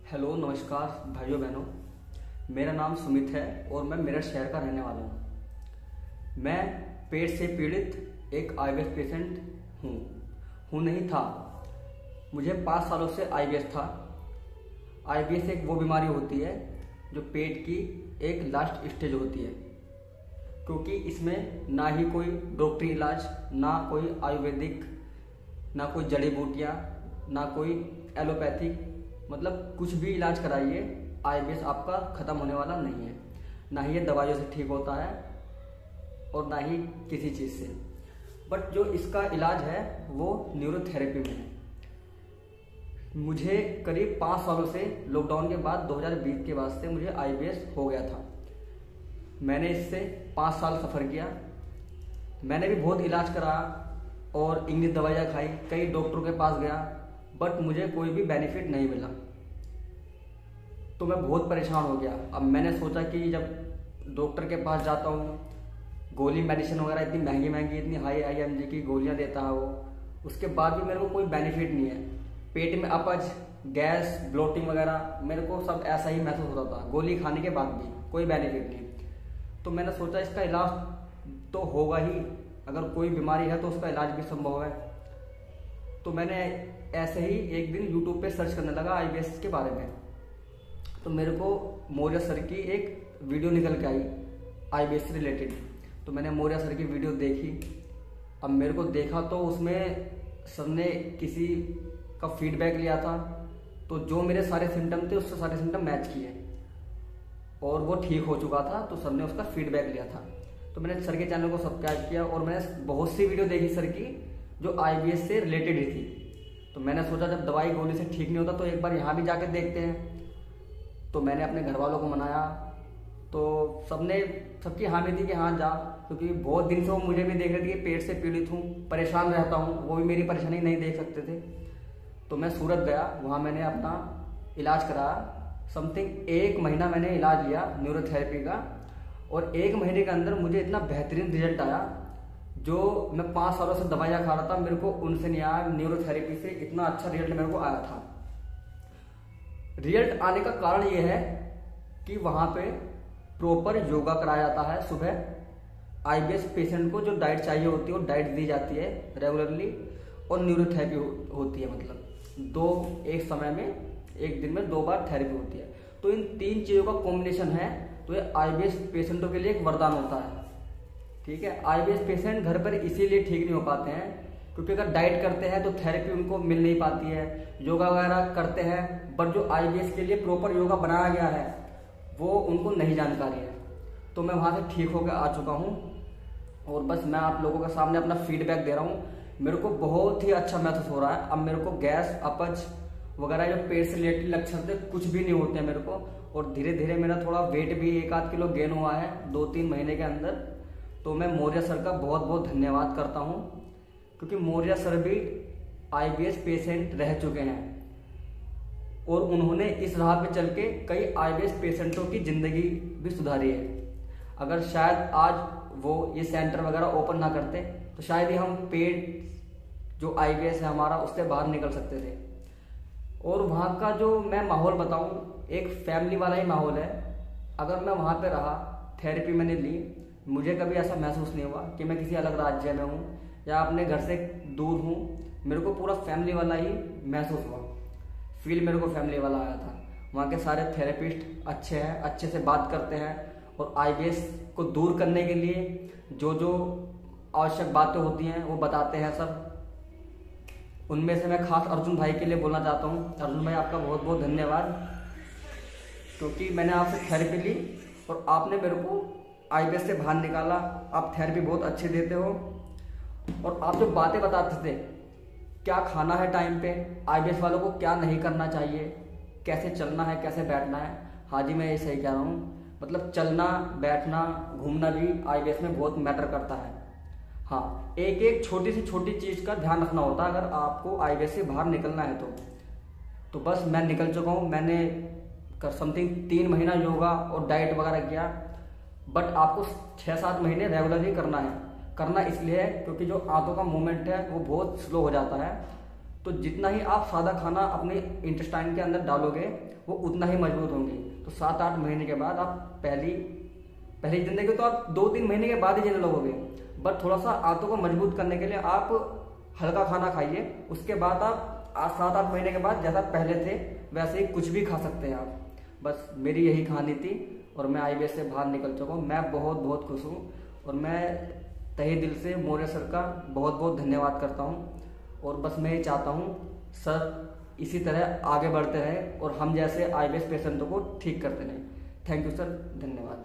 Hello नमस्कार भाइयों बहनों, मेरा नाम सुमित है और मैं मेरठ शहर का रहने वाला हूँ। मैं पेट से पीड़ित एक आईबीएस पेशेंट हूँ नहीं था। मुझे 5 सालों से आईबीएस था। आईबीएस एक वो बीमारी होती है जो पेट की एक लास्ट स्टेज होती है, क्योंकि इसमें ना ही कोई डॉक्टरी इलाज, ना कोई आयुर्वेदिक, ना कोई जड़ी बूटियाँ, ना कोई एलोपैथिक, मतलब कुछ भी इलाज कराइए आईबीएस आपका ख़त्म होने वाला नहीं है। ना ही ये दवाइयों से ठीक होता है और ना ही किसी चीज़ से। बट जो इसका इलाज है वो न्यूरोथेरेपी में है। मुझे करीब 5 सालों से लॉकडाउन के बाद 2020 के बाद से मुझे आईबीएस हो गया था। मैंने इससे 5 साल सफ़र किया। मैंने भी बहुत इलाज कराया और इंग्लिश दवाइयाँ खाई, कई डॉक्टरों के पास गया, बट मुझे कोई भी बेनिफिट नहीं मिला। तो मैं बहुत परेशान हो गया। अब मैंने सोचा कि जब डॉक्टर के पास जाता हूँ, गोली मेडिसिन वगैरह इतनी महंगी महंगी, इतनी हाई IMG की गोलियाँ देता है वो, उसके बाद भी मेरे को कोई बेनिफिट नहीं है। पेट में अपच, गैस, ब्लोटिंग वगैरह मेरे को सब ऐसा ही महसूस होता था। गोली खाने के बाद भी कोई बेनिफिट नहीं। तो मैंने सोचा इसका इलाज तो होगा ही, अगर कोई बीमारी है तो उसका इलाज भी संभव है। तो मैंने ऐसे ही एक दिन यूट्यूब पे सर्च करने लगा आईबीएस के बारे में। तो मेरे को मौर्य सर की एक वीडियो निकल के आई आईबीएस से रिलेटेड। तो मैंने मौर्य सर की वीडियो देखी। अब मेरे को देखा तो उसमें सर ने किसी का फीडबैक लिया था, तो जो मेरे सारे सिम्टम थे उससे सारे सिम्टम मैच किए और वो ठीक हो चुका था। तो सर ने उसका फीडबैक लिया था। तो मैंने सर के चैनल को सब्सक्राइब किया और मैंने बहुत सी वीडियो देखी सर की जो आईबीएस से रिलेटेड ही थी। तो मैंने सोचा जब दवाई गोली से ठीक नहीं होता तो एक बार यहाँ भी जाके देखते हैं। तो मैंने अपने घर वालों को मनाया, तो सबकी हामी थी कि हाँ जा, क्योंकि बहुत दिन से वो मुझे भी देख रहे थे कि पेट से पीड़ित हूँ, परेशान रहता हूँ, वो भी मेरी परेशानी नहीं देख सकते थे। तो मैं सूरत गया, वहाँ मैंने अपना इलाज कराया। समथिंग 1 महीना मैंने इलाज लिया न्यूरोथेरेपी का, और 1 महीने के अंदर मुझे इतना बेहतरीन रिजल्ट आया। जो मैं 5 सालों से दवाइयाँ खा रहा था, मेरे को उनसे नहीं आया, न्यूरोथेरेपी से इतना अच्छा रिजल्ट मेरे को आया था। रिजल्ट आने का कारण ये है कि वहाँ पे प्रॉपर योगा कराया जाता है। सुबह आईबीएस पेशेंट को जो डाइट चाहिए होती है वो डाइट दी जाती है रेगुलरली, और न्यूरोथेरेपी होती है, मतलब एक समय में, एक दिन में 2 बार थेरेपी होती है। तो इन 3 चीज़ों का कॉम्बिनेशन है, तो ये आईबीएस पेशेंटों के लिए एक वरदान होता है। ठीक है, आईबीएस पेशेंट घर पर इसीलिए ठीक नहीं हो पाते हैं क्योंकि अगर डाइट करते हैं तो थेरेपी उनको मिल नहीं पाती है, योगा वगैरह करते हैं, बट जो आईबीएस के लिए प्रॉपर योगा बनाया गया है वो उनको नहीं जानकारी है। तो मैं वहाँ से ठीक होकर आ चुका हूँ और बस मैं आप लोगों के सामने अपना फीडबैक दे रहा हूँ। मेरे को बहुत ही अच्छा महसूस हो रहा है। अब मेरे को गैस, अपच वगैरह जो पेट से रिलेटेड लक्षण थे कुछ भी नहीं होते हैं मेरे को, और धीरे धीरे मेरा थोड़ा वेट भी 1-8 किलो गेन हुआ है 2-3 महीने के अंदर। तो मैं मौर्य सर का बहुत बहुत धन्यवाद करता हूँ, क्योंकि मौर्य सर भी आईबीएस पेशेंट रह चुके हैं और उन्होंने इस राह पे चल के कई आईबीएस पेशेंटों की ज़िंदगी भी सुधारी है। अगर शायद आज वो ये सेंटर वगैरह ओपन ना करते तो शायद ही हम पेट जो आईबीएस है हमारा उससे बाहर निकल सकते थे। और वहाँ का जो मैं माहौल बताऊँ, एक फैमिली वाला ही माहौल है। अगर मैं वहाँ पे रहा, थेरेपी मैंने ली, मुझे कभी ऐसा महसूस नहीं हुआ कि मैं किसी अलग राज्य में हूँ या अपने घर से दूर हूँ। मेरे को पूरा फैमिली वाला ही महसूस हुआ, फील मेरे को फैमिली वाला आया था। वहाँ के सारे थेरेपिस्ट अच्छे हैं, अच्छे से बात करते हैं और आईबीएस को दूर करने के लिए जो जो आवश्यक बातें होती हैं वो बताते हैं सब। उनमें से मैं खास अर्जुन भाई के लिए बोलना चाहता हूँ। अर्जुन भाई, आपका बहुत बहुत धन्यवाद, क्योंकि मैंने आपसे थेरेपी ली और आपने मेरे को आईबीएस से बाहर निकाला। आप थेरेपी बहुत अच्छी देते हो और आप जो बातें बताते थे, क्या खाना है टाइम पे, आईबीएस वालों को क्या नहीं करना चाहिए, कैसे चलना है, कैसे बैठना है। हाँ जी, मैं ये सही कह रहा हूँ, मतलब चलना, बैठना, घूमना भी आईबीएस में बहुत मैटर करता है। हाँ, एक एक छोटी से छोटी चीज़ का ध्यान रखना होता है अगर आपको आईबीएस से बाहर निकलना है तो बस मैं निकल चुका हूँ। मैंने समथिंग 3 महीना योगा और डाइट वगैरह किया, बट आपको 6-7 महीने रेगुलर ही करना है। करना इसलिए है क्योंकि जो आंतों का मूवमेंट है वो बहुत स्लो हो जाता है। तो जितना ही आप सादा खाना अपने इंटेस्टाइन के अंदर डालोगे वो उतना ही मजबूत होंगे। तो 7-8 महीने के बाद आप पहली जिंदगी तो आप 2-3 महीने के बाद ही जीने लगोगे, बट थोड़ा सा आंतों को मजबूत करने के लिए आप हल्का खाना खाइए। उसके बाद आप 7-8 महीने के बाद जैसा पहले थे वैसे ही कुछ भी खा सकते हैं आप। बस मेरी यही कहानी थी और मैं IBS से बाहर निकल चुका हूँ। मैं बहुत बहुत खुश हूँ और मैं तहे दिल से मौर्य सर का बहुत बहुत धन्यवाद करता हूँ। और बस मैं ये चाहता हूँ सर इसी तरह आगे बढ़ते रहे और हम जैसे IBS पेशेंटों को ठीक करते रहें। थैंक यू सर, धन्यवाद।